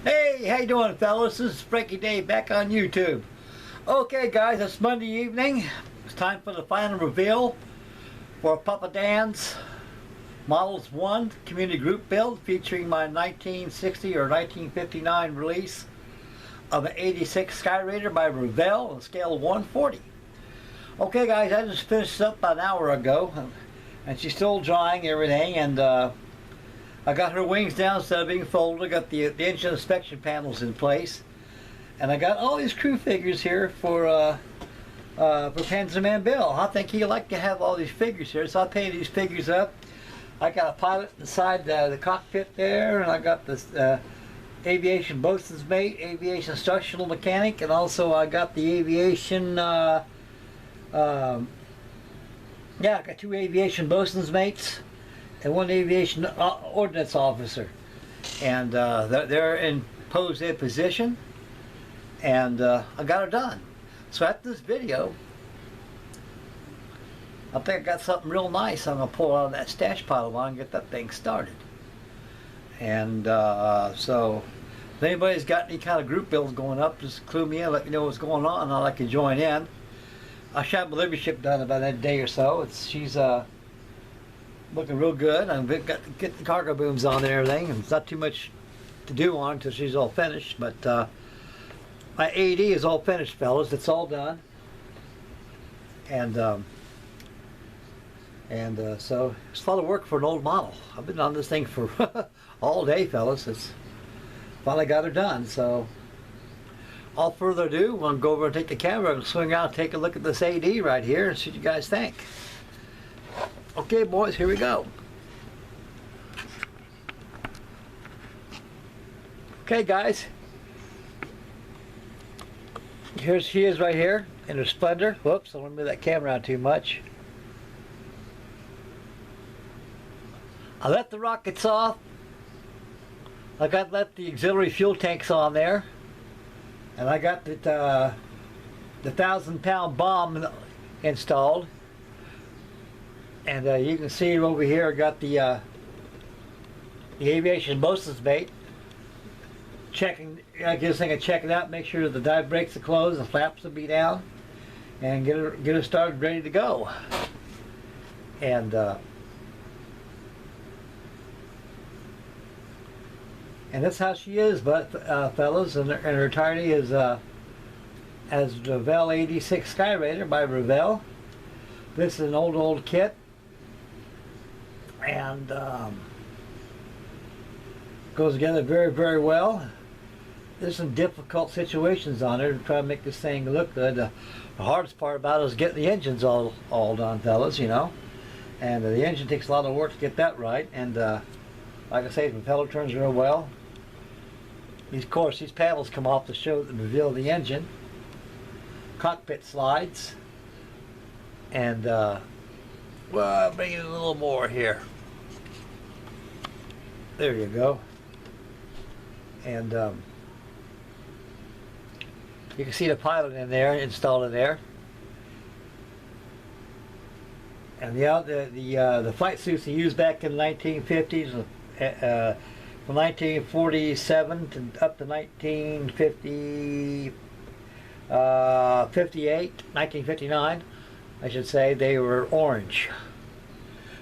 Hey, how you doing, fellas? This is Frankie Day back on YouTube. Okay, guys, it's Monday evening. It's time for the final reveal for Papadans Models 1 community group build featuring my 1960 or 1959 release of an AD6 SKYRAIDER by Revell on a scale of 140. Okay, guys, I just finished up about an hour ago, and she's still drying and everything, and I got her wings down instead of being folded. I got the engine inspection panels in place, and I got all these crew figures here for Papadans Bill. I think he'd like to have all these figures here, so I painted these figures up. I got a pilot inside the cockpit there, and I got this aviation boatswain's mate, aviation instructional mechanic, and also I got the aviation. Yeah, I got two aviation boatswain's mates and one aviation ordnance officer, and they're in posed position, and I got her done. So after this video, I think I got something real nice I'm going to pull out of that stash pile while I can get that thing started. And so if anybody's got any kind of group builds going up, just clue me in, let me know what's going on, and I'd like to join in. I shot my Liberty ship done about a day or so. She's looking real good. I've got to get the cargo booms on and everything, and it's not too much to do on until she's all finished. But my AD is all finished, fellas. It's all done, and so it's a lot of work for an old model. I've been on this thing for all day, fellas. It's finally got her done. So all further ado, we'll go over and take the camera and swing out and take a look at this AD right here and see what you guys think. Okay, boys, here we go. Okay, guys. Here she is right here in her splendor. Whoops, I don't want to move that camera out too much. I let the rockets off. I got let the auxiliary fuel tanks on there. And I got the 1,000-pound bomb installed. And you can see over here, I got the aviation boatswain's mate. Checking, I guess I can check it out, make sure the dive brakes are closed, the flaps will be down, and get her started, ready to go. And that's how she is, but fellas, and her tardy is as Revell AD6 SKYRAIDER by Revell. This is an old kit, and goes together very well. There's some difficult situations on there to try to make this thing look good. The hardest part about it is getting the engines all done, fellas, you know. And the engine takes a lot of work to get that right. And like I say, the propeller turns real well. Of course, these panels come off to show the reveal of the engine. Cockpit slides. And well, I'll bring it a little more here. There you go. And you can see the pilot in there, installed in there. And the flight suits they used back in the 1950s, from 1947 to up to 1959, I should say, they were orange.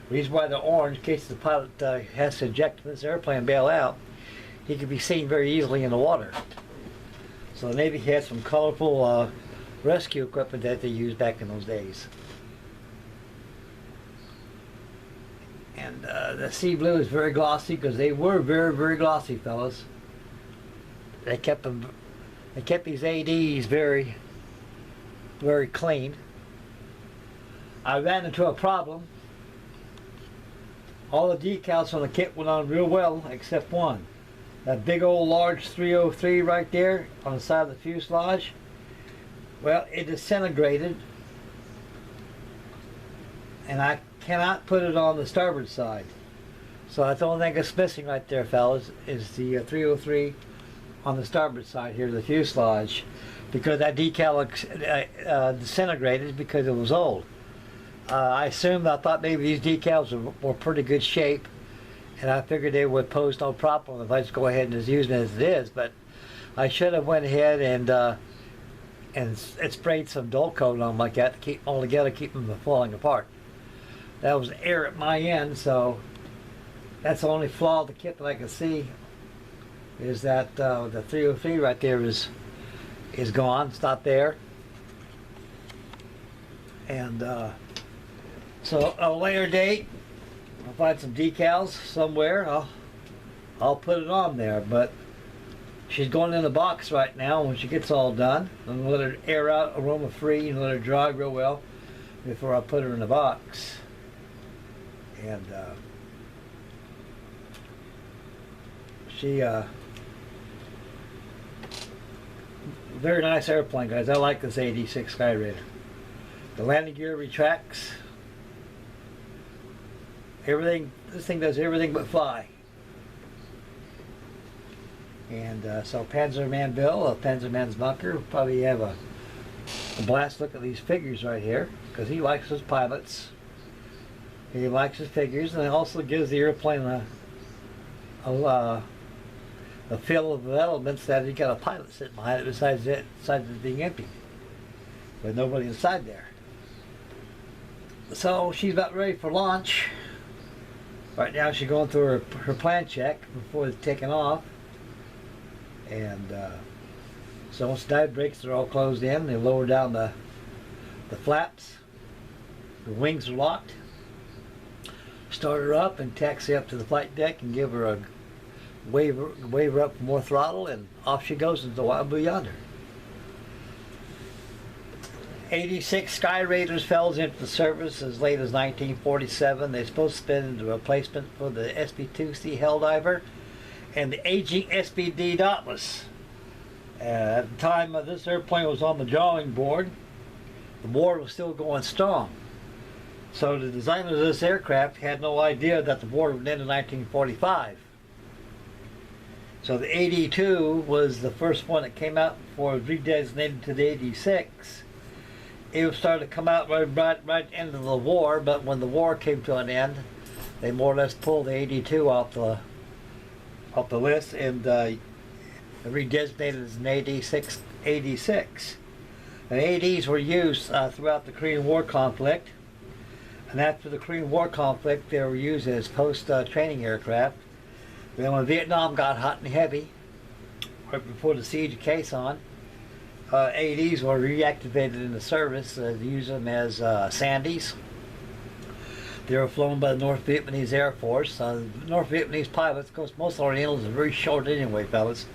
The reason why they're orange, in case the pilot has to eject from this airplane and bail out, he could be seen very easily in the water. So the Navy had some colorful rescue equipment that they used back in those days. And the sea blue is very glossy because they were very glossy, fellas. They kept these ADs very clean. I ran into a problem. All the decals on the kit went on real well except one. That big old large 303 right there on the side of the fuselage, well, it disintegrated, and I cannot put it on the starboard side. So that's the only thing that's missing right there, fellas, is the 303 on the starboard side here, the fuselage, because that decal disintegrated because it was old. I thought maybe these decals were pretty good shape, and I figured they would pose no problem if I just go ahead and just use it as it is. But I should have went ahead and sprayed some dull coat on them like that to keep them all together, keep them from falling apart. That was an error at my end, so that's the only flaw of the kit that I can see, is that the 303 right there is gone. It's not there. And so at a later date, I'll find some decals somewhere. I'll put it on there, but she's going in the box right now. When she gets all done, I'm gonna let her air out, aroma free, and let her dry real well before I put her in the box. And she very nice airplane, guys. I like this AD6 SKYRAIDER. The landing gear retracts. Everything, this thing does everything but fly. And so Panzerman Bill, Panzerman's bunker, will probably have a blast look at these figures right here, because he likes his pilots. He likes his figures, and it also gives the airplane a feel of elements that he got a pilot sitting behind it besides it being empty, with nobody inside there. So she's about ready for launch. Right now she's going through her plan check before it's taking off. And so once the dive brakes are all closed in, they lower down the flaps. The wings are locked. Start her up and taxi up to the flight deck and give her a wave her up for more throttle, and off she goes into the wild blue yonder. AD6 SKYRAIDERs fell into the service as late as 1947. They're supposed to spin the replacement for the SB2C Helldiver and the aging SBD Dauntless. At the time this airplane was on the drawing board, the war was still going strong. So the designers of this aircraft had no idea that the war would end in 1945. So the AD2 was the first one that came out before it was redesignated to the AD6. It started to come out right into the war, but when the war came to an end, they more or less pulled the AD2 off the list and redesignated as an AD6. And ADs were used throughout the Korean War conflict, and after the Korean War conflict, they were used as post-training aircraft. Then when Vietnam got hot and heavy, right before the siege of Quezon, ADs were reactivated in the service to use them as Sandies. They were flown by the North Vietnamese Air Force. North Vietnamese pilots, of course, most Orientals are very short anyway, fellas.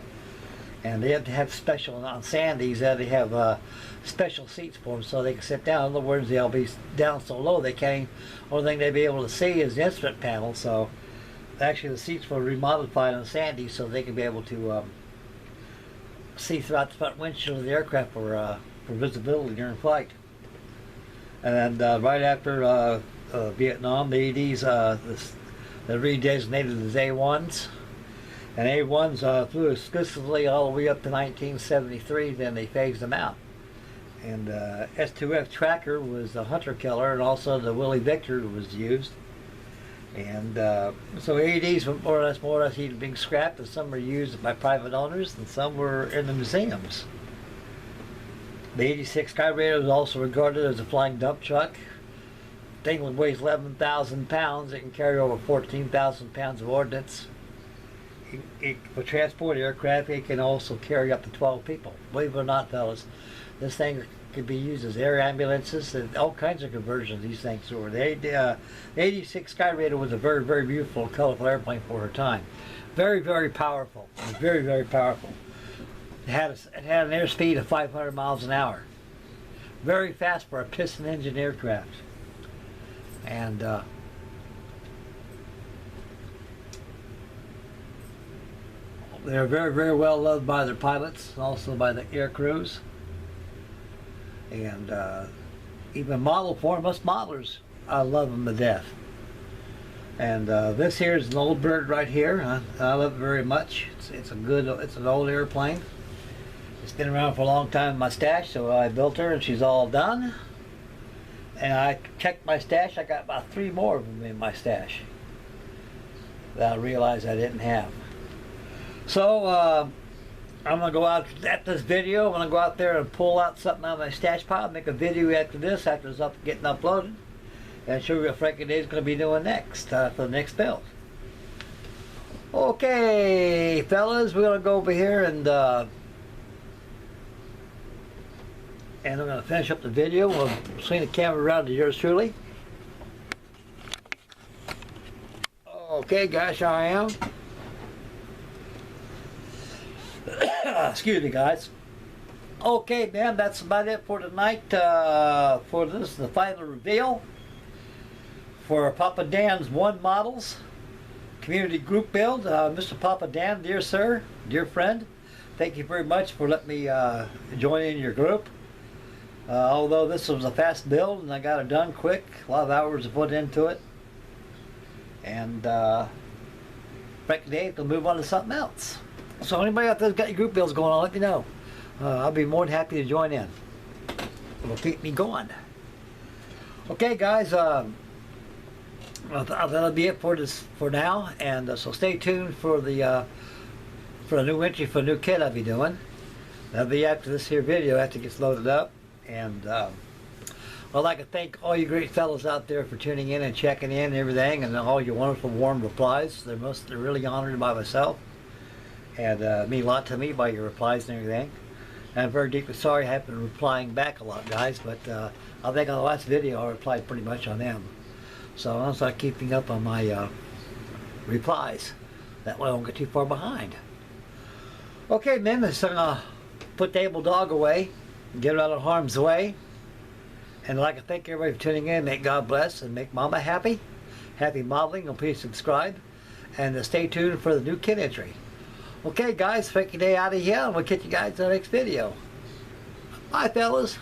And they have to have special, on Sandies, they have special seats for them so they can sit down. In other words, they'll be down so low they can't, only thing they'll be able to see is the instrument panel. So actually the seats were remodified on Sandies so they can be able to see throughout the front windshield of the aircraft for visibility during flight. And right after Vietnam, the ADs they're redesignated as A1s, and A1s flew exclusively all the way up to 1973. Then they phased them out. And S2F Tracker was the hunter killer, and also the Willie Victor was used. And so ADs were more or less either being scrapped, and some were used by private owners, and some were in the museums. The AD6 SKYRAIDER was also regarded as a flying dump truck. The thing weighs 11,000 pounds. It can carry over 14,000 pounds of ordnance. For transport aircraft, it can also carry up to 12 people. Believe it or not, fellas, this thing could be used as air ambulances and all kinds of conversions these things were. The AD6 SKYRAIDER was a very, very beautiful, colorful airplane for her time. Very, very powerful. Very, very powerful. It had an airspeed of 500 miles an hour. Very fast for a piston engine aircraft. And they're very, very well loved by their pilots, and also by the air crews. And even model form, us modelers, I love them to death. And this here is an old bird right here. I love it very much. It's an old airplane. It's been around for a long time in my stash, so I built her and she's all done. And I checked my stash. I got about 3 more of them in my stash. that I realized I didn't have. So I'm going to go out at this video. I'm going to go out there and pull out something out of my stash pile, make a video after this, after it's getting uploaded, and show you what Frankie Day is going to be doing next for the next build. Okay, fellas, we're going to go over here and I'm going to finish up the video. We'll swing the camera around to yours truly. Okay, guys, here I am. Excuse me, guys. Okay, man, that's about it for tonight. For this, the final reveal for Papadans 1 models community group build. Mr. Papadan, dear sir, dear friend, thank you very much for letting me join in your group. Although this was a fast build and I got it done quick, a lot of hours put into it. And Frankie Day will move on to something else. So anybody out there's got your group builds going on, let me know. I'll be more than happy to join in. It'll keep me going. Okay, guys, that'll be it for this for now. And so stay tuned for the new entry for a new kit I'll be doing. That'll be after this here video, after it gets loaded up. And I'd like to thank all you great fellows out there for tuning in and checking in and everything, and all your wonderful warm replies. They're really honored by myself, and mean a lot to me by your replies and everything. And I'm very deeply sorry I haven't been replying back a lot, guys, but I think on the last video I replied pretty much on them. So I'll start keeping up on my replies. That way I won't get too far behind. Okay, men, I'm gonna put the able dog away, get her out of harm's way. And I'd like to thank everybody for tuning in. May God bless and make Mama happy. Happy modeling, and please subscribe. And stay tuned for the new kit entry. Okay, guys, Frankie Day out of here, and we'll catch you guys in the next video. Bye, fellas.